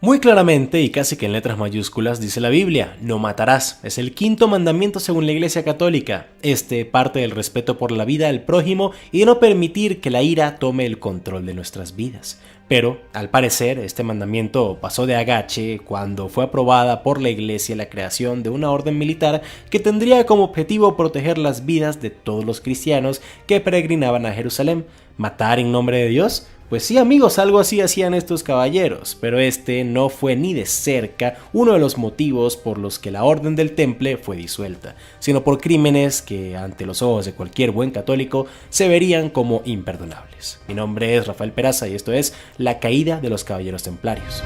Muy claramente y casi que en letras mayúsculas dice la Biblia, no matarás. Es el quinto mandamiento según la Iglesia Católica. Este parte del respeto por la vida del prójimo y de no permitir que la ira tome el control de nuestras vidas. Pero, al parecer, este mandamiento pasó de agache cuando fue aprobada por la Iglesia la creación de una orden militar que tendría como objetivo proteger las vidas de todos los cristianos que peregrinaban a Jerusalén. ¿Matar en nombre de Dios? Pues sí amigos, algo así hacían estos caballeros, pero este no fue ni de cerca uno de los motivos por los que la Orden del Temple fue disuelta, sino por crímenes que ante los ojos de cualquier buen católico se verían como imperdonables. Mi nombre es Rafael Peraza y esto es La caída de los caballeros templarios.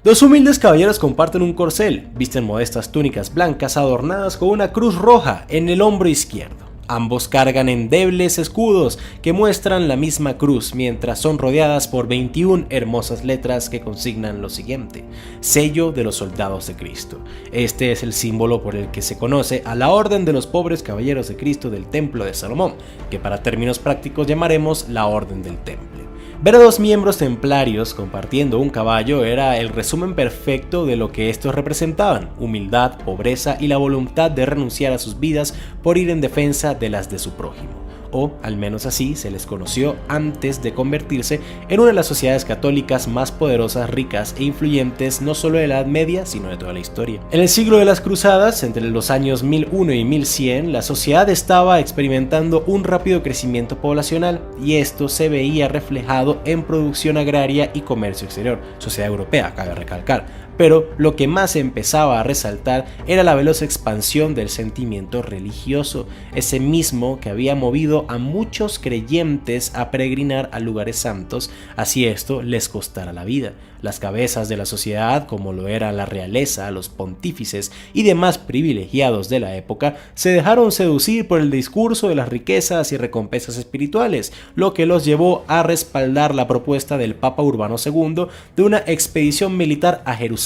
Dos humildes caballeros comparten un corcel, visten modestas túnicas blancas adornadas con una cruz roja en el hombro izquierdo. Ambos cargan endebles escudos que muestran la misma cruz mientras son rodeadas por 21 hermosas letras que consignan lo siguiente: sello de los soldados de Cristo. Este es el símbolo por el que se conoce a la Orden de los Pobres Caballeros de Cristo del Templo de Salomón, que para términos prácticos llamaremos la Orden del Temple. Ver a dos miembros templarios compartiendo un caballo era el resumen perfecto de lo que estos representaban: humildad, pobreza y la voluntad de renunciar a sus vidas por ir en defensa de las de su prójimo. O al menos así se les conoció antes de convertirse en una de las sociedades católicas más poderosas, ricas e influyentes no solo de la Edad Media, sino de toda la historia. En el siglo de las Cruzadas, entre los años 1001 y 1100, la sociedad estaba experimentando un rápido crecimiento poblacional y esto se veía reflejado en producción agraria y comercio exterior, sociedad europea, cabe recalcar. Pero lo que más empezaba a resaltar era la veloz expansión del sentimiento religioso, ese mismo que había movido a muchos creyentes a peregrinar a lugares santos, así esto les costara la vida. Las cabezas de la sociedad, como lo era la realeza, los pontífices y demás privilegiados de la época, se dejaron seducir por el discurso de las riquezas y recompensas espirituales, lo que los llevó a respaldar la propuesta del Papa Urbano II de una expedición militar a Jerusalén,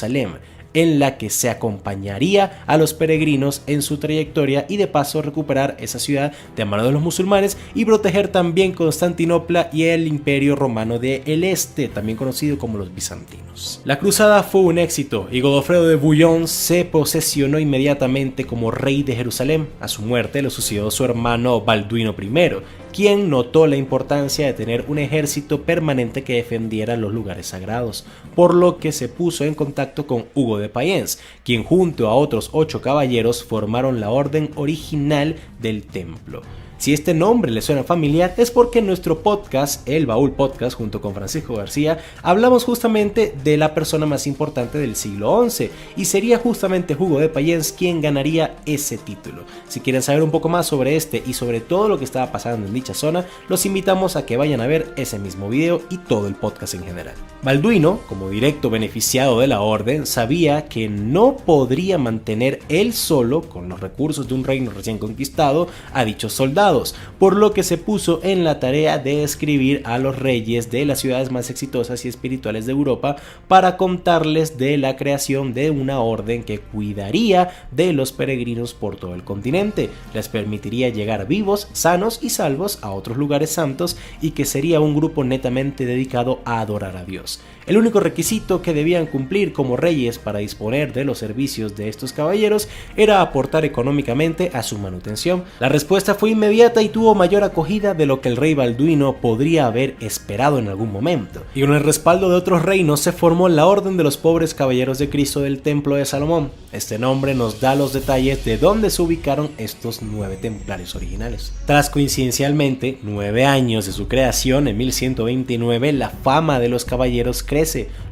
en la que se acompañaría a los peregrinos en su trayectoria y de paso recuperar esa ciudad de mano de los musulmanes y proteger también Constantinopla y el Imperio Romano del Este, también conocido como los bizantinos. La cruzada fue un éxito y Godofredo de Bouillon se posesionó inmediatamente como rey de Jerusalén. A su muerte lo sucedió su hermano Balduino I, quien notó la importancia de tener un ejército permanente que defendiera los lugares sagrados, por lo que se puso en contacto con Hugo de Payens, quien junto a otros 8 caballeros formaron la orden original del templo. Si este nombre le suena familiar es porque en nuestro podcast, El Baúl Podcast, junto con Francisco García, hablamos justamente de la persona más importante del siglo XI y sería justamente Hugo de Payens quien ganaría ese título. Si quieren saber un poco más sobre este y sobre todo lo que estaba pasando en dicha zona, los invitamos a que vayan a ver ese mismo video y todo el podcast en general. Balduino, como directo beneficiado de la orden, sabía que no podría mantener él solo, con los recursos de un reino recién conquistado, a dichos soldados, por lo que se puso en la tarea de escribir a los reyes de las ciudades más exitosas y espirituales de Europa para contarles de la creación de una orden que cuidaría de los peregrinos por todo el continente, les permitiría llegar vivos, sanos y salvos a otros lugares santos y que sería un grupo netamente dedicado a adorar a Dios. El único requisito que debían cumplir como reyes para disponer de los servicios de estos caballeros era aportar económicamente a su manutención. La respuesta fue inmediata y tuvo mayor acogida de lo que el rey Balduino podría haber esperado en algún momento. Y con el respaldo de otros reinos se formó la Orden de los Pobres Caballeros de Cristo del Templo de Salomón. Este nombre nos da los detalles de dónde se ubicaron estos 9 templarios originales. Tras coincidencialmente 9 años de su creación, en 1129, la fama de los caballeros crece.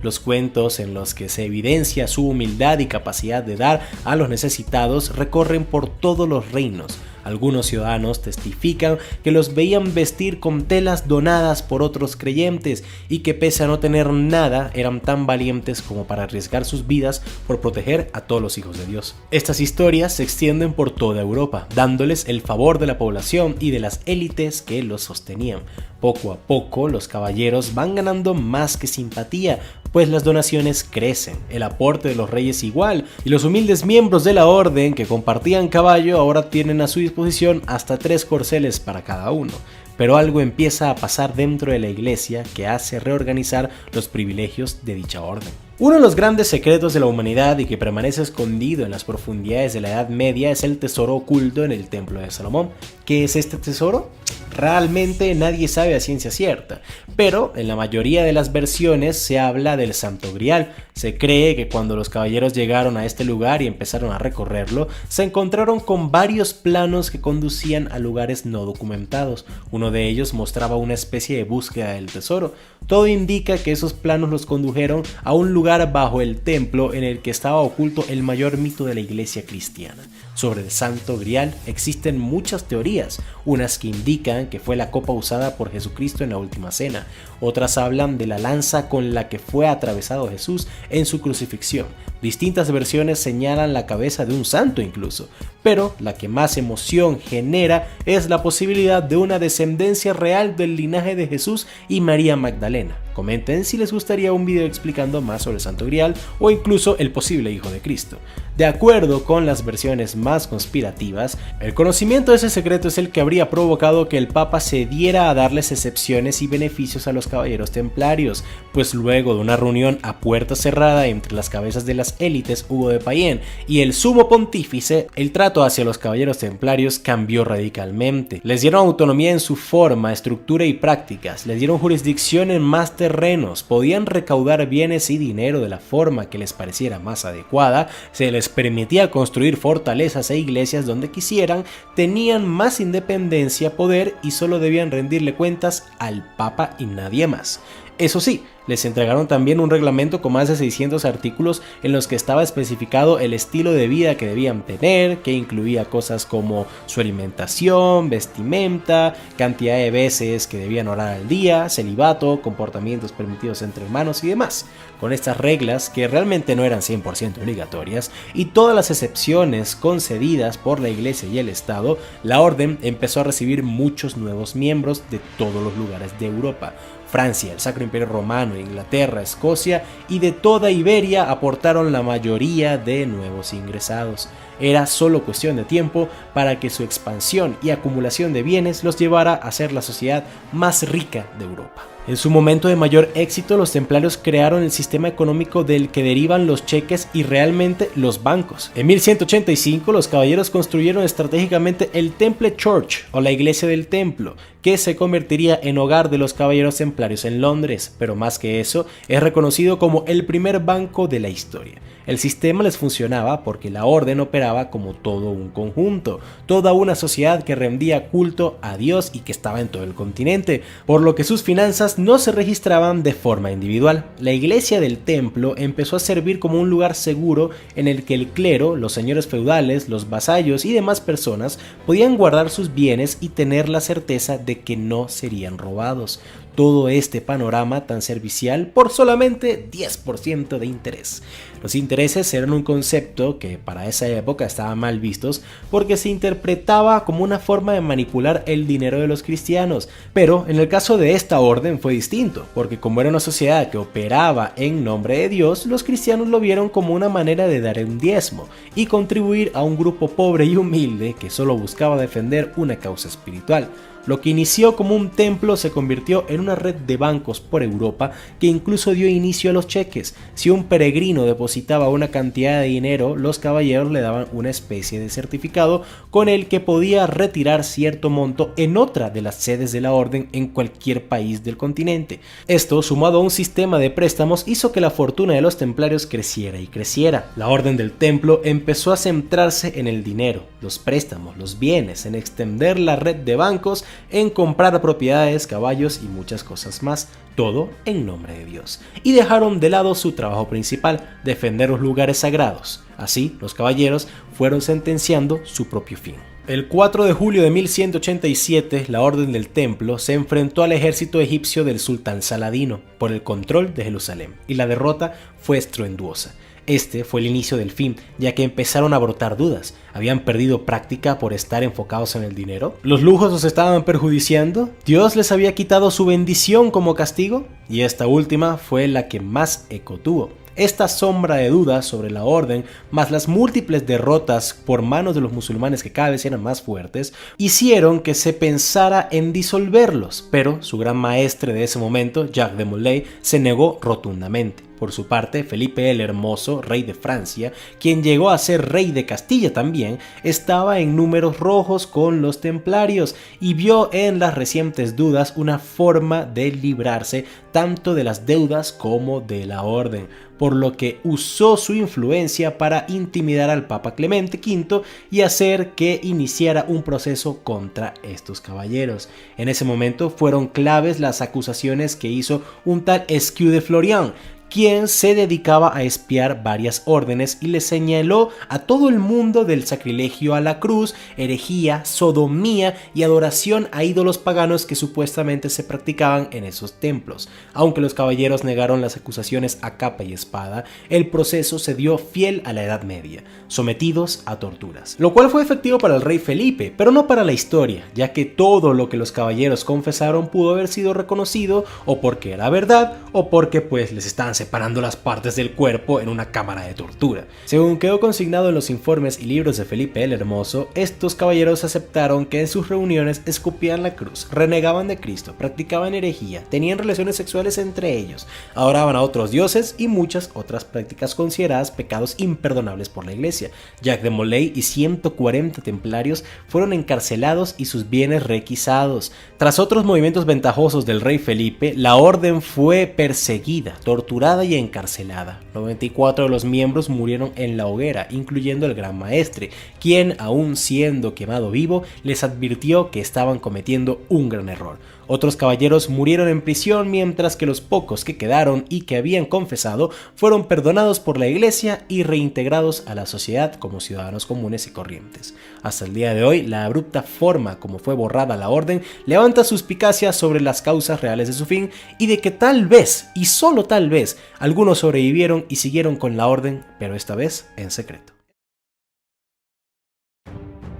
Los cuentos en los que se evidencia su humildad y capacidad de dar a los necesitados recorren por todos los reinos. Algunos ciudadanos testifican que los veían vestir con telas donadas por otros creyentes y que pese a no tener nada eran tan valientes como para arriesgar sus vidas por proteger a todos los hijos de Dios. Estas historias se extienden por toda Europa, dándoles el favor de la población y de las élites que los sostenían. Poco a poco los caballeros van ganando más que simpatía, pues las donaciones crecen, el aporte de los reyes igual, y los humildes miembros de la orden que compartían caballo ahora tienen a su disposición hasta 3 corceles para cada uno. pero algo empieza a pasar dentro de la iglesia que hace reorganizar los privilegios de dicha orden. Uno de los grandes secretos de la humanidad y que permanece escondido en las profundidades de la Edad Media es el tesoro oculto en el Templo de Salomón. ¿Qué es este tesoro? Realmente nadie sabe a ciencia cierta, pero en la mayoría de las versiones se habla del Santo Grial. Se cree que cuando los caballeros llegaron a este lugar y empezaron a recorrerlo, se encontraron con varios planos que conducían a lugares no documentados. Uno de ellos mostraba una especie de búsqueda del tesoro. Todo indica que esos planos los condujeron a un lugar bajo el templo en el que estaba oculto el mayor mito de la iglesia cristiana. Sobre el Santo Grial existen muchas teorías, unas que indican que fue la copa usada por Jesucristo en la última cena, otras hablan de la lanza con la que fue atravesado Jesús en su crucifixión. Distintas versiones señalan la cabeza de un santo incluso, pero la que más emoción genera es la posibilidad de una descendencia real del linaje de Jesús y María Magdalena. Comenten si les gustaría un video explicando más sobre el Santo Grial o incluso el posible hijo de Cristo. De acuerdo con las versiones más conspirativas, el conocimiento de ese secreto es el que habría provocado que el Papa se diera a darles excepciones y beneficios a los caballeros templarios, pues luego de una reunión a puerta cerrada entre las cabezas de las élites Hugo de Payén y el sumo pontífice, el trato hacia los caballeros templarios cambió radicalmente. Les dieron autonomía en su forma, estructura y prácticas, les dieron jurisdicción en más terrenos, podían recaudar bienes y dinero de la forma que les pareciera más adecuada, se les permitía construir fortalezas e iglesias donde quisieran, tenían más independencia, poder y solo debían rendirle cuentas al Papa y nadie más. Eso sí, les entregaron también un reglamento con más de 600 artículos en los que estaba especificado el estilo de vida que debían tener, que incluía cosas como su alimentación, vestimenta, cantidad de veces que debían orar al día, celibato, comportamientos permitidos entre hermanos y demás. Con estas reglas, que realmente no eran 100% obligatorias, y todas las excepciones concedidas por la Iglesia y el Estado, la Orden empezó a recibir muchos nuevos miembros de todos los lugares de Europa. Francia, el Sacro Imperio Romano, Inglaterra, Escocia y de toda Iberia aportaron la mayoría de nuevos ingresados. Era solo cuestión de tiempo para que su expansión y acumulación de bienes los llevara a ser la sociedad más rica de Europa. En su momento de mayor éxito, los templarios crearon el sistema económico del que derivan los cheques y realmente los bancos. En 1185, los caballeros construyeron estratégicamente el Temple Church, o la iglesia del templo, que se convertiría en hogar de los caballeros templarios en Londres, pero más que eso, es reconocido como el primer banco de la historia. El sistema les funcionaba porque la orden operaba como todo un conjunto, toda una sociedad que rendía culto a Dios y que estaba en todo el continente, por lo que sus finanzas no se registraban de forma individual. La iglesia del templo empezó a servir como un lugar seguro en el que el clero, los señores feudales, los vasallos y demás personas podían guardar sus bienes y tener la certeza de que no serían robados. Todo este panorama tan servicial por solamente 10% de interés. Los intereses eran un concepto que para esa época estaban mal vistos porque se interpretaba como una forma de manipular el dinero de los cristianos, pero en el caso de esta orden fue distinto, porque como era una sociedad que operaba en nombre de Dios, los cristianos lo vieron como una manera de dar un diezmo y contribuir a un grupo pobre y humilde que solo buscaba defender una causa espiritual. Lo que inició como un templo se convirtió en una red de bancos por Europa que incluso dio inicio a los cheques. Si un peregrino depositaba una cantidad de dinero, los caballeros le daban una especie de certificado con el que podía retirar cierto monto en otra de las sedes de la orden en cualquier país del continente. Esto, sumado a un sistema de préstamos, hizo que la fortuna de los templarios creciera y creciera. La orden del templo empezó a centrarse en el dinero, los préstamos, los bienes, en extender la red de bancos, en comprar propiedades, caballos y muchas cosas más, todo en nombre de Dios. Y dejaron de lado su trabajo principal, defender los lugares sagrados. Así, los caballeros fueron sentenciando su propio fin. El 4 de julio de 1187, la Orden del Templo se enfrentó al ejército egipcio del sultán Saladino por el control de Jerusalén, y la derrota fue estruendosa. Este fue el inicio del fin, ya que empezaron a brotar dudas. ¿Habían perdido práctica por estar enfocados en el dinero? ¿Los lujos los estaban perjudiciando? ¿Dios les había quitado su bendición como castigo? Y esta última fue la que más eco tuvo. Esta sombra de dudas sobre la orden, más las múltiples derrotas por manos de los musulmanes que cada vez eran más fuertes, hicieron que se pensara en disolverlos, pero su gran maestre de ese momento, Jacques de Molay, se negó rotundamente. Por su parte, Felipe el Hermoso, rey de Francia, quien llegó a ser rey de Castilla también, estaba en números rojos con los templarios y vio en las recientes dudas una forma de librarse tanto de las deudas como de la orden, por lo que usó su influencia para intimidar al Papa Clemente V y hacer que iniciara un proceso contra estos caballeros. En ese momento fueron claves las acusaciones que hizo un tal Esquiu de Florian, quien se dedicaba a espiar varias órdenes y le señaló a todo el mundo del sacrilegio a la cruz, herejía, sodomía y adoración a ídolos paganos que supuestamente se practicaban en esos templos. Aunque los caballeros negaron las acusaciones a capa y espada, el proceso se dio fiel a la Edad Media, sometidos a torturas. Lo cual fue efectivo para el rey Felipe, pero no para la historia, ya que todo lo que los caballeros confesaron pudo haber sido reconocido o porque era verdad o porque pues les estaban separando las partes del cuerpo en una cámara de tortura. Según quedó consignado en los informes y libros de Felipe el Hermoso, estos caballeros aceptaron que en sus reuniones escupían la cruz, renegaban de Cristo, practicaban herejía, tenían relaciones sexuales entre ellos, adoraban a otros dioses y muchas otras prácticas consideradas pecados imperdonables por la iglesia. Jacques de Molay y 140 templarios fueron encarcelados y sus bienes requisados. Tras otros movimientos ventajosos del rey Felipe, la orden fue perseguida, torturada y encarcelada. 94 de los miembros murieron en la hoguera, incluyendo el gran maestre, quien, aún siendo quemado vivo, les advirtió que estaban cometiendo un gran error. Otros caballeros murieron en prisión, mientras que los pocos que quedaron y que habían confesado fueron perdonados por la iglesia y reintegrados a la sociedad como ciudadanos comunes y corrientes. Hasta el día de hoy, la abrupta forma como fue borrada la orden levanta suspicacias sobre las causas reales de su fin y de que tal vez, y solo tal vez, algunos sobrevivieron y siguieron con la orden, pero esta vez en secreto.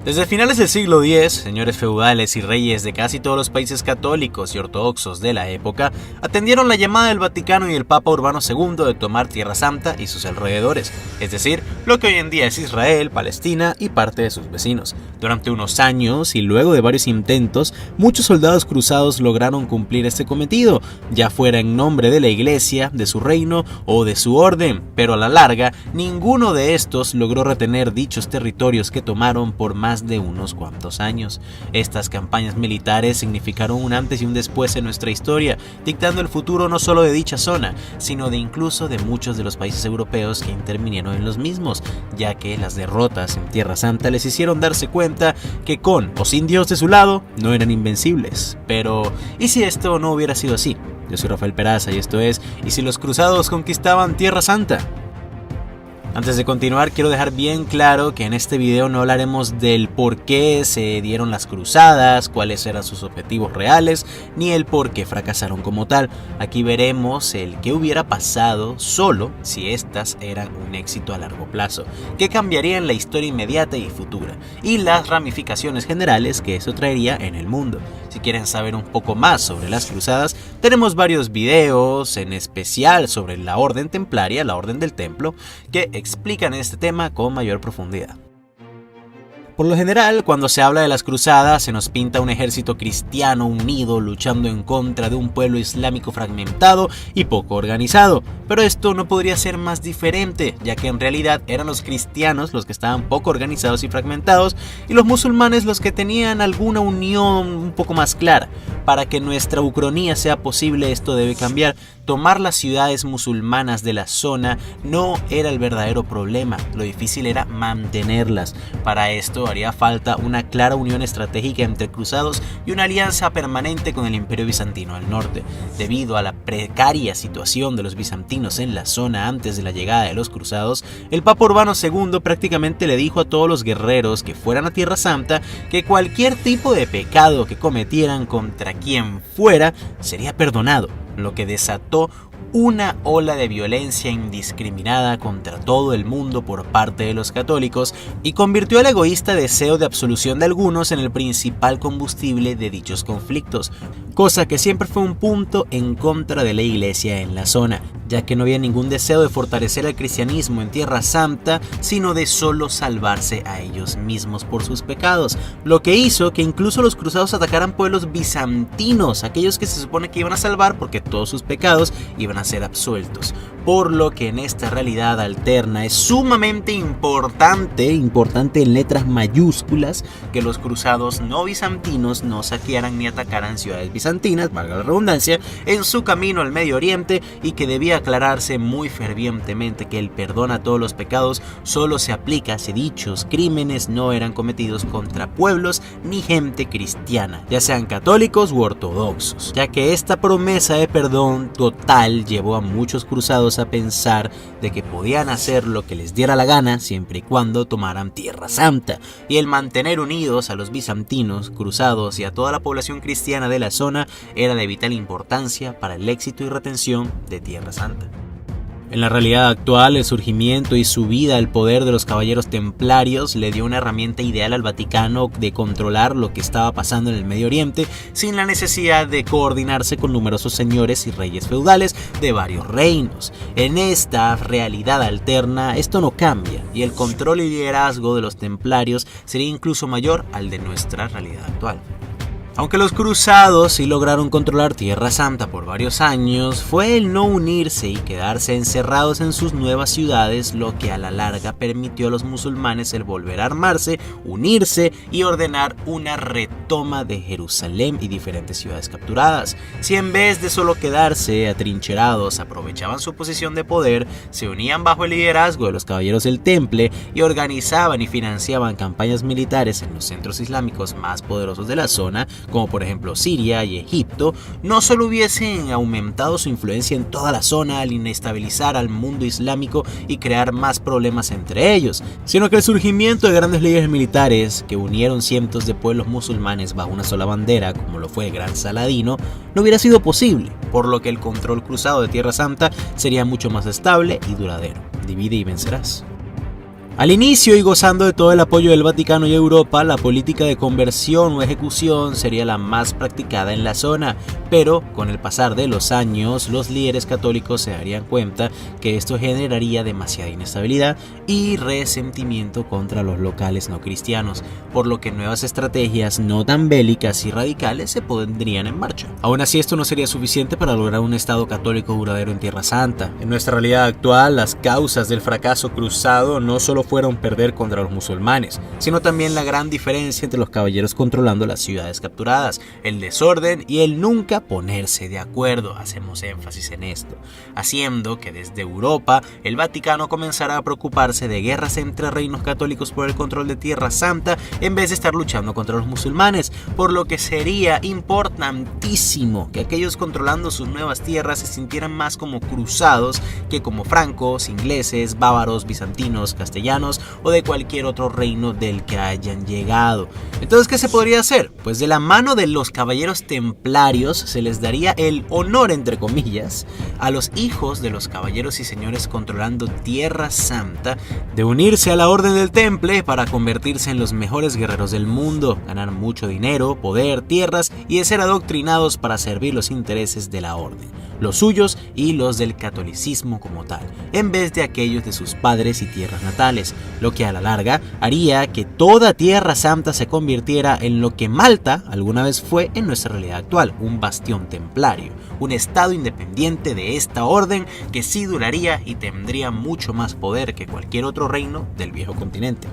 Desde finales del siglo X, señores feudales y reyes de casi todos los países católicos y ortodoxos de la época atendieron la llamada del Vaticano y el Papa Urbano II de tomar Tierra Santa y sus alrededores, es decir, lo que hoy en día es Israel, Palestina y parte de sus vecinos. Durante unos años y luego de varios intentos, muchos soldados cruzados lograron cumplir este cometido, ya fuera en nombre de la iglesia, de su reino o de su orden, pero a la larga, ninguno de estos logró retener dichos territorios que tomaron por más de unos cuantos años. Estas campañas militares significaron un antes y un después en nuestra historia, dictando el futuro no solo de dicha zona, sino de incluso de muchos de los países europeos que intervinieron en los mismos, ya que las derrotas en Tierra Santa les hicieron darse cuenta que con o sin Dios de su lado no eran invencibles. Pero, ¿y si esto no hubiera sido así? Yo soy Rafael Peraza y esto es ¿Y si los cruzados conquistaban Tierra Santa? Antes de continuar, quiero dejar bien claro que en este video no hablaremos del por qué se dieron las cruzadas, cuáles eran sus objetivos reales, ni el por qué fracasaron como tal. Aquí veremos el qué hubiera pasado solo si estas eran un éxito a largo plazo, qué cambiaría en la historia inmediata y futura, y las ramificaciones generales que eso traería en el mundo. Si quieren saber un poco más sobre las cruzadas, tenemos varios videos, en especial sobre la Orden Templaria, la Orden del Templo, que explican este tema con mayor profundidad. Por lo general, cuando se habla de las cruzadas, se nos pinta un ejército cristiano unido luchando en contra de un pueblo islámico fragmentado y poco organizado. Pero esto no podría ser más diferente, ya que en realidad eran los cristianos los que estaban poco organizados y fragmentados, y los musulmanes los que tenían alguna unión un poco más clara. Para que nuestra ucronía sea posible, esto debe cambiar. Tomar las ciudades musulmanas de la zona no era el verdadero problema, lo difícil era mantenerlas. Para esto haría falta una clara unión estratégica entre cruzados y una alianza permanente con el Imperio Bizantino al norte. Debido a la precaria situación de los bizantinos en la zona antes de la llegada de los cruzados, el Papa Urbano II prácticamente le dijo a todos los guerreros que fueran a Tierra Santa que cualquier tipo de pecado que cometieran contra quien fuera sería perdonado, lo que desató una ola de violencia indiscriminada contra todo el mundo por parte de los católicos y convirtió el egoísta deseo de absolución de algunos en el principal combustible de dichos conflictos, cosa que siempre fue un punto en contra de la iglesia en la zona, ya que no había ningún deseo de fortalecer el cristianismo en Tierra Santa, sino de solo salvarse a ellos mismos por sus pecados, lo que hizo que incluso los cruzados atacaran pueblos bizantinos, aquellos que se supone que iban a salvar porque todos sus pecados iban a ser absueltos, por lo que en esta realidad alterna es sumamente importante en letras mayúsculas, que los cruzados no bizantinos no saquearan ni atacaran ciudades bizantinas, valga la redundancia, en su camino al Medio Oriente, y que debía aclararse muy fervientemente que el perdón a todos los pecados solo se aplica si dichos crímenes no eran cometidos contra pueblos ni gente cristiana, ya sean católicos u ortodoxos, ya que esta promesa de perdón total llevó a muchos cruzados a pensar de que podían hacer lo que les diera la gana siempre y cuando tomaran Tierra Santa, y el mantener unidos a los bizantinos, cruzados y a toda la población cristiana de la zona era de vital importancia para el éxito y retención de Tierra Santa. En la realidad actual, el surgimiento y subida al poder de los caballeros templarios le dio una herramienta ideal al Vaticano de controlar lo que estaba pasando en el Medio Oriente sin la necesidad de coordinarse con numerosos señores y reyes feudales de varios reinos. En esta realidad alterna esto no cambia y el control y liderazgo de los templarios sería incluso mayor al de nuestra realidad actual. Aunque los cruzados sí lograron controlar Tierra Santa por varios años, fue el no unirse y quedarse encerrados en sus nuevas ciudades lo que a la larga permitió a los musulmanes el volver a armarse, unirse y ordenar una retoma de Jerusalén y diferentes ciudades capturadas. Si en vez de solo quedarse atrincherados aprovechaban su posición de poder, se unían bajo el liderazgo de los caballeros del Temple y organizaban y financiaban campañas militares en los centros islámicos más poderosos de la zona, como por ejemplo Siria y Egipto, no solo hubiesen aumentado su influencia en toda la zona al inestabilizar al mundo islámico y crear más problemas entre ellos, sino que el surgimiento de grandes líderes militares que unieron cientos de pueblos musulmanes bajo una sola bandera, como lo fue el Gran Saladino, no hubiera sido posible, por lo que el control cruzado de Tierra Santa sería mucho más estable y duradero. Divide y vencerás. Al inicio y gozando de todo el apoyo del Vaticano y Europa, la política de conversión o ejecución sería la más practicada en la zona, pero con el pasar de los años, los líderes católicos se darían cuenta que esto generaría demasiada inestabilidad y resentimiento contra los locales no cristianos, por lo que nuevas estrategias no tan bélicas y radicales se pondrían en marcha. Aún así, esto no sería suficiente para lograr un estado católico duradero en Tierra Santa. En nuestra realidad actual, las causas del fracaso cruzado no solo fueron perder contra los musulmanes, sino también la gran diferencia entre los caballeros controlando las ciudades capturadas, el desorden y el nunca ponerse de acuerdo. Hacemos énfasis en esto, haciendo que desde Europa el Vaticano comenzará a preocuparse de guerras entre reinos católicos por el control de Tierra Santa en vez de estar luchando contra los musulmanes, por lo que sería importantísimo que aquellos controlando sus nuevas tierras se sintieran más como cruzados que como francos, ingleses, bávaros, bizantinos, castellanos o de cualquier otro reino del que hayan llegado. Entonces, ¿qué se podría hacer? Pues de la mano de los caballeros templarios se les daría el honor, entre comillas, a los hijos de los caballeros y señores controlando Tierra Santa de unirse a la Orden del Temple para convertirse en los mejores guerreros del mundo, ganar mucho dinero, poder, tierras y de ser adoctrinados para servir los intereses de la Orden, los suyos y los del catolicismo como tal, en vez de aquellos de sus padres y tierras natales, lo que a la larga haría que toda Tierra Santa se convirtiera en lo que Malta alguna vez fue en nuestra realidad actual, un bastión templario, un estado independiente de esta orden que sí duraría y tendría mucho más poder que cualquier otro reino del viejo continente.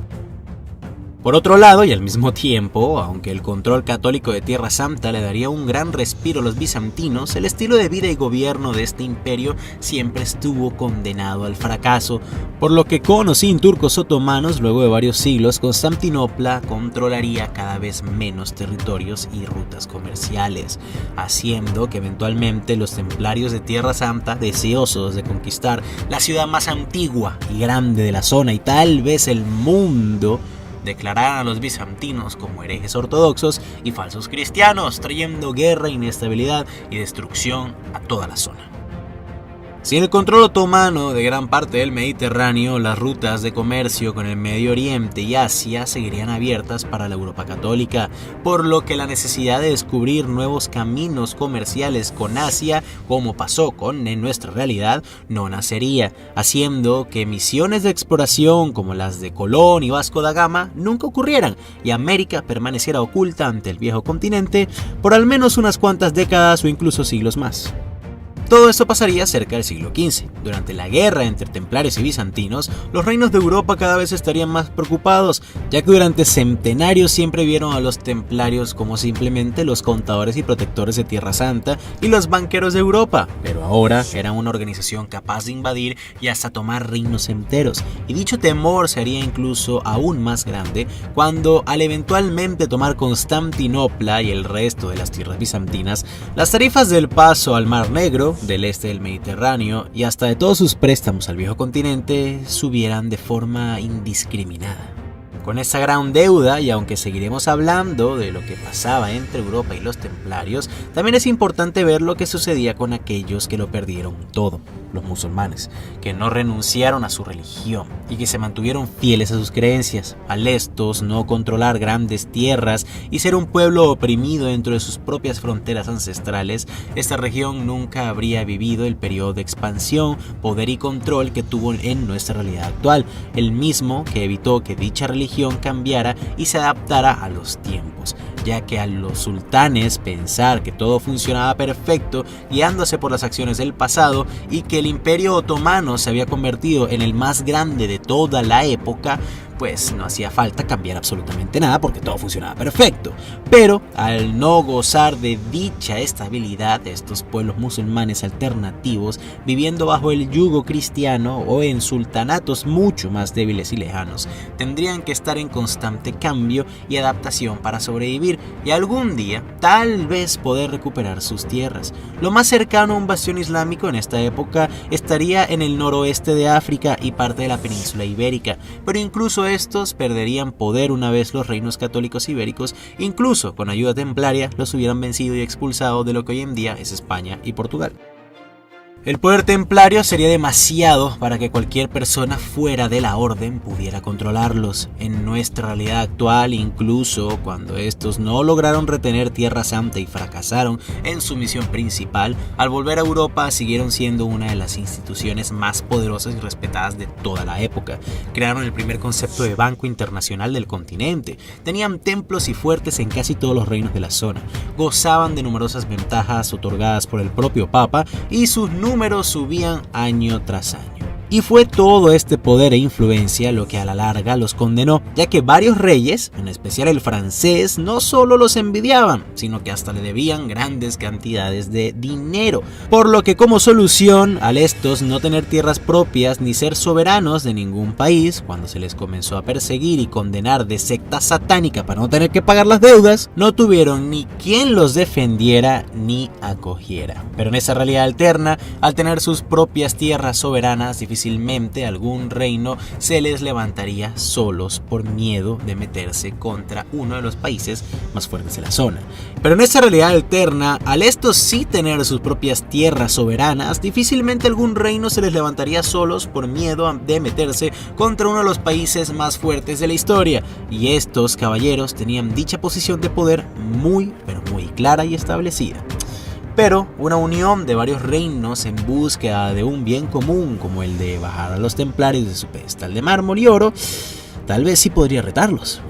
Por otro lado, y al mismo tiempo, aunque el control católico de Tierra Santa le daría un gran respiro a los bizantinos, el estilo de vida y gobierno de este imperio siempre estuvo condenado al fracaso, por lo que con o sin turcos otomanos, luego de varios siglos, Constantinopla controlaría cada vez menos territorios y rutas comerciales, haciendo que eventualmente los templarios de Tierra Santa, deseosos de conquistar la ciudad más antigua y grande de la zona y tal vez el mundo, declararan a los bizantinos como herejes ortodoxos y falsos cristianos, trayendo guerra, inestabilidad y destrucción a toda la zona. Sin el control otomano de gran parte del Mediterráneo, las rutas de comercio con el Medio Oriente y Asia seguirían abiertas para la Europa católica, por lo que la necesidad de descubrir nuevos caminos comerciales con Asia, como pasó en nuestra realidad, no nacería, haciendo que misiones de exploración como las de Colón y Vasco da Gama nunca ocurrieran y América permaneciera oculta ante el viejo continente por al menos unas cuantas décadas o incluso siglos más. Todo esto pasaría cerca del siglo XV. Durante la guerra entre templarios y bizantinos, los reinos de Europa cada vez estarían más preocupados, ya que durante centenarios siempre vieron a los templarios como simplemente los contadores y protectores de Tierra Santa y los banqueros de Europa, pero ahora eran una organización capaz de invadir y hasta tomar reinos enteros, y dicho temor se haría incluso aún más grande cuando, al eventualmente tomar Constantinopla y el resto de las tierras bizantinas, las tarifas del paso al Mar Negro, del este del Mediterráneo y hasta de todos sus préstamos al viejo continente subieran de forma indiscriminada. Con esa gran deuda, y aunque seguiremos hablando de lo que pasaba entre Europa y los templarios, también es importante ver lo que sucedía con aquellos que lo perdieron todo, los musulmanes, que no renunciaron a su religión y que se mantuvieron fieles a sus creencias. Al estos no controlar grandes tierras y ser un pueblo oprimido dentro de sus propias fronteras ancestrales, esta región nunca habría vivido el periodo de expansión, poder y control que tuvo en nuestra realidad actual, el mismo que evitó que dicha religión cambiara y se adaptara a los tiempos, ya que a los sultanes pensar que todo funcionaba perfecto guiándose por las acciones del pasado y que el Imperio Otomano se había convertido en el más grande de toda la época, pues no hacía falta cambiar absolutamente nada porque todo funcionaba perfecto. Pero al no gozar de dicha estabilidad, estos pueblos musulmanes alternativos, viviendo bajo el yugo cristiano o en sultanatos mucho más débiles y lejanos, tendrían que estar en constante cambio y adaptación para sobrevivir y algún día tal vez poder recuperar sus tierras. Lo más cercano a un bastión islámico en esta época estaría en el noroeste de África y parte de la península ibérica, pero incluso estos perderían poder una vez los reinos católicos ibéricos, incluso con ayuda templaria, los hubieran vencido y expulsado de lo que hoy en día es España y Portugal. El poder templario sería demasiado para que cualquier persona fuera de la orden pudiera controlarlos. En nuestra realidad actual, incluso cuando estos no lograron retener Tierra Santa y fracasaron en su misión principal, al volver a Europa siguieron siendo una de las instituciones más poderosas y respetadas de toda la época. Crearon el primer concepto de banco internacional del continente, tenían templos y fuertes en casi todos los reinos de la zona, gozaban de numerosas ventajas otorgadas por el propio Papa y sus números subían año tras año. Y fue todo este poder e influencia lo que a la larga los condenó, ya que varios reyes, en especial el francés, no solo los envidiaban, sino que hasta le debían grandes cantidades de dinero. Por lo que como solución, al estos no tener tierras propias ni ser soberanos de ningún país, cuando se les comenzó a perseguir y condenar de secta satánica para no tener que pagar las deudas, no tuvieron ni quien los defendiera ni acogiera. Pero en esa realidad alterna, al tener sus propias tierras soberanas, difícilmente algún reino se les levantaría solos por miedo de meterse contra uno de los países más fuertes de la zona. Pero en esa realidad alterna, al estos sí tener sus propias tierras soberanas, difícilmente algún reino se les levantaría solos por miedo de meterse contra uno de los países más fuertes de la historia. Y estos caballeros tenían dicha posición de poder muy, pero muy clara y establecida. Pero una unión de varios reinos en búsqueda de un bien común, como el de bajar a los templarios de su pedestal de mármol y oro, tal vez sí podría retarlos.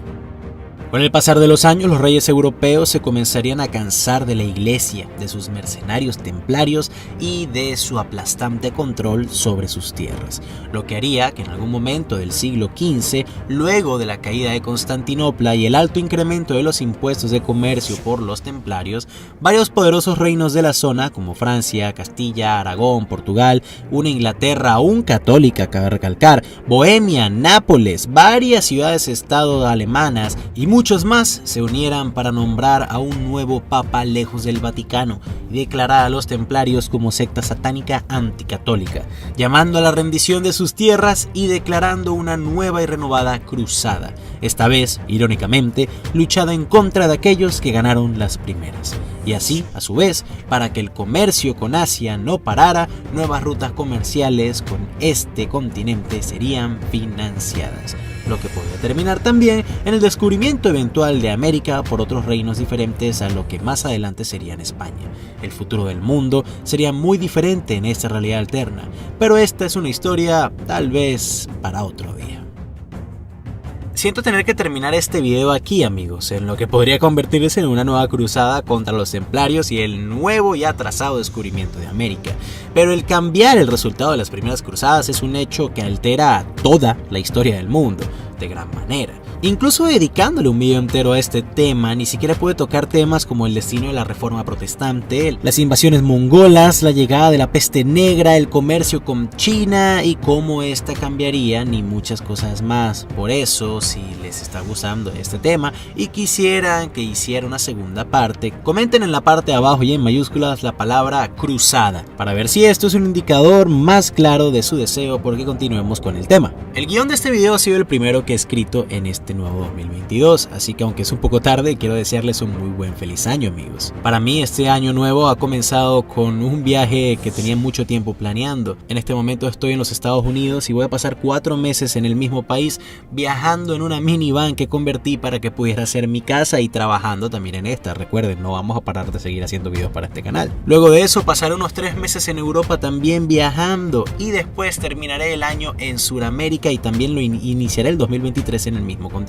Con el pasar de los años, los reyes europeos se comenzarían a cansar de la iglesia, de sus mercenarios templarios y de su aplastante control sobre sus tierras, lo que haría que en algún momento del siglo XV, luego de la caída de Constantinopla y el alto incremento de los impuestos de comercio por los templarios, varios poderosos reinos de la zona, como Francia, Castilla, Aragón, Portugal, una Inglaterra aún católica, cabe recalcar, Bohemia, Nápoles, varias ciudades-estado alemanas y muchos más se unieran para nombrar a un nuevo papa lejos del Vaticano y declarar a los templarios como secta satánica anticatólica, llamando a la rendición de sus tierras y declarando una nueva y renovada cruzada, esta vez, irónicamente, luchada en contra de aquellos que ganaron las primeras. y así, a su vez, para que el comercio con Asia no parara, nuevas rutas comerciales con este continente serían financiadas, lo que podría terminar también en el descubrimiento eventual de América por otros reinos diferentes a lo que más adelante sería en España. El futuro del mundo sería muy diferente en esta realidad alterna, pero esta es una historia tal vez para otro día. Siento tener que terminar este video aquí, amigos, en lo que podría convertirse en una nueva cruzada contra los templarios y el nuevo y atrasado descubrimiento de América. Pero el cambiar el resultado de las primeras cruzadas es un hecho que altera toda la historia del mundo, de gran manera. Incluso dedicándole un video entero a este tema, ni siquiera pude tocar temas como el destino de la reforma protestante, las invasiones mongolas, la llegada de la peste negra, el comercio con China y cómo esta cambiaría, ni muchas cosas más. Por eso, si les está gustando este tema y quisieran que hiciera una segunda parte, comenten en la parte de abajo y en mayúsculas la palabra cruzada, para ver si esto es un indicador más claro de su deseo porque continuemos con el tema. El guión de este video ha sido el primero que he escrito en este nuevo 2022, así que aunque es un poco tarde, quiero desearles un muy buen feliz año, amigos. Para mí este año nuevo ha comenzado con un viaje que tenía mucho tiempo planeando. En este momento estoy en los Estados Unidos y voy a pasar 4 meses en el mismo país viajando en una minivan que convertí para que pudiera ser mi casa y trabajando también en esta. Recuerden, no vamos a parar de seguir haciendo videos para este canal. Luego de eso pasaré unos 3 meses en Europa también viajando y después terminaré el año en Sudamérica y también lo iniciaré el 2023 en el mismo continente,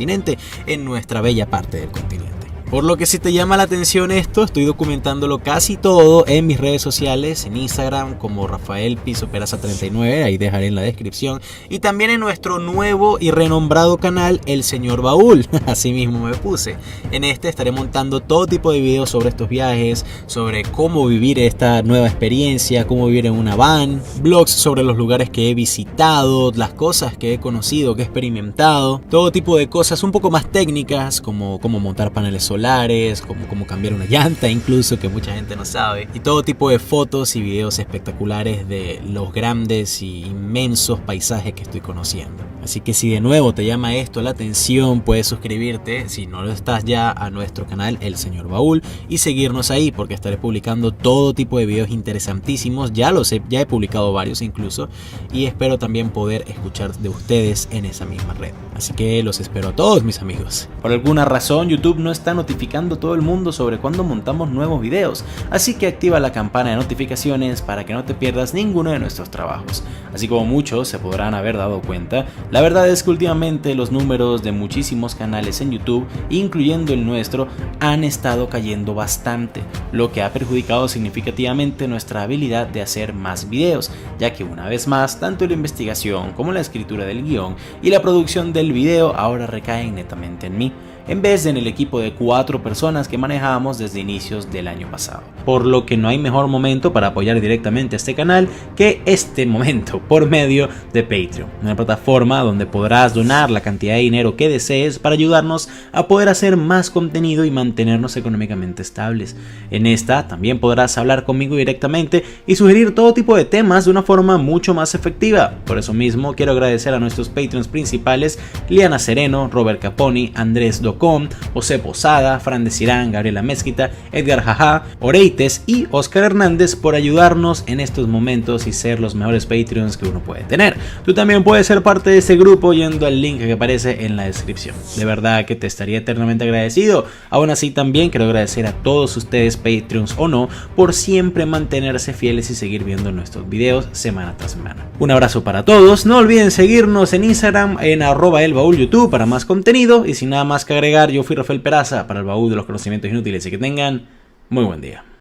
en nuestra bella parte del continente. Por lo que si te llama la atención esto, estoy documentándolo casi todo en mis redes sociales, en Instagram como Rafael Piso Peraza 39, ahí dejaré en la descripción, y también en nuestro nuevo y renombrado canal El Señor Baúl, así mismo me puse. En este estaré montando todo tipo de videos sobre estos viajes, sobre cómo vivir esta nueva experiencia, cómo vivir en una van, vlogs sobre los lugares que he visitado, las cosas que he conocido, que he experimentado, todo tipo de cosas un poco más técnicas como cómo montar paneles solares, como cambiar una llanta incluso, que mucha gente no sabe, y todo tipo de fotos y videos espectaculares de los grandes y inmensos paisajes que estoy conociendo. Así que si de nuevo te llama esto la atención, puedes suscribirte, si no lo estás ya, a nuestro canal El Señor Baúl y seguirnos ahí porque estaré publicando todo tipo de videos interesantísimos. Ya he publicado varios incluso, y espero también poder escuchar de ustedes en esa misma red. Así que los espero a todos, mis amigos. Por alguna razón YouTube no está notificando a todo el mundo sobre cuando montamos nuevos videos, así que activa la campana de notificaciones para que no te pierdas ninguno de nuestros trabajos. Así como muchos se podrán haber dado cuenta, la verdad es que últimamente los números de muchísimos canales en YouTube, incluyendo el nuestro, han estado cayendo bastante, lo que ha perjudicado significativamente nuestra habilidad de hacer más videos, ya que una vez más, tanto la investigación como la escritura del guión y la producción del video ahora recaen netamente en mí, en vez de en el equipo de 4 personas que manejábamos desde inicios del año pasado. Por lo que no hay mejor momento para apoyar directamente a este canal que este momento, por medio de Patreon, una plataforma donde podrás donar la cantidad de dinero que desees para ayudarnos a poder hacer más contenido y mantenernos económicamente estables. En esta también podrás hablar conmigo directamente y sugerir todo tipo de temas de una forma mucho más efectiva. Por eso mismo quiero agradecer a nuestros Patreons principales: Liana Sereno, Robert Caponi, Andrés Docom, José Posada, Fran de Cirán, Gabriela Mezquita, Edgar Jaja, Oreites y Oscar Hernández por ayudarnos en estos momentos y ser los mejores Patreons que uno puede tener. Tú también puedes ser parte de este grupo yendo al link que aparece en la descripción. De verdad que te estaría eternamente agradecido. Aún así también quiero agradecer a todos ustedes, Patreons o no, por siempre mantenerse fieles y seguir viendo nuestros videos semana tras semana. Un abrazo para todos, no olviden seguirnos en Instagram en @elbaúl_youtube para más contenido, y sin nada más que agregar, yo fui Rafael Peraza para el Baúl de los Conocimientos Inútiles y que tengan muy buen día.